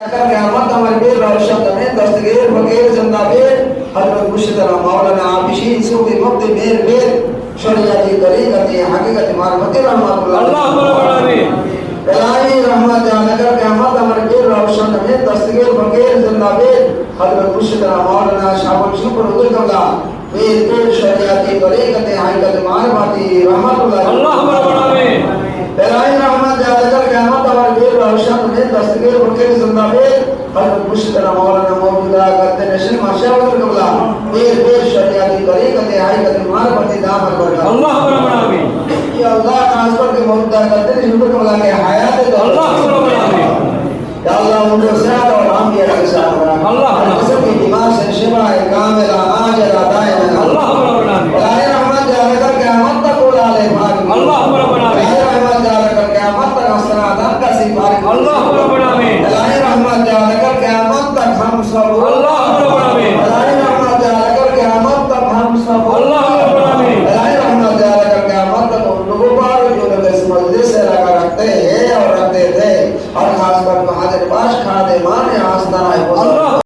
क़यामत हमारे रोशन में दस्तगीर फकीर जिंदाबीर हज़रत मुर्शिद मौलाना आबिशीन सूफी मुफ्ती मेर मेर शरीयती तरीक़ती हकीकत मारफती रहमतुल्लाह इलाही रहमत नगर क़यामत हमारे रोशन में दस्तगीर फकीर जिंदाबीर हज़रत मुर्शिद मौलाना शाबाश शुक्र हुजूर कबला मेर मेर शरीयती तरीक़ती हकीकत मारफती रहमतुल्लाह इलाही रहमत नगर क़यामत हमारे रोशन में दस्तगीर फकीर जिंदाबीर हज़रत मुर्शिद मौलाना मौजूदा करते नशीन माशाअल्लाह कबला मेर मेर शरीयती तरीक़ती हकीकत मारफती दामत बरकत अल्लाह रब्बुल आमीन या अल्लाह ट्रांसफर के मौजूदा करते नशीन कबला के हयात दो अल्लाह रब्बुल आमीन या अल्लाह उनको सेहत और आफियत के साथ अल्लाह जिस्म की बीमार से शिफा कामिला आजिला दायमा अल्लाह रब्बुल आमीन इलाही रहमत जाकर क़यामत तक उलाले भाग अल्लाह रब्बुल आमीन इलाही रहमत जाकर क़यामत तक असरादान का सिफार अल्लाह रब्बुल आमीन इलाही रहमत जाकर क़यामत तक हम सब अल्लाह रब्बुल आमीन इलाही रहमत जाकर क़यामत तक हम सब अल्लाह रब्बुल आमीन इलाही रहमत जाकर क़यामत तक उन लोगों पर जो लोग इस मजलिस से लगा रखते हैं और रखते थे और खास कर हाजिर बाश खादे मान आस्ताना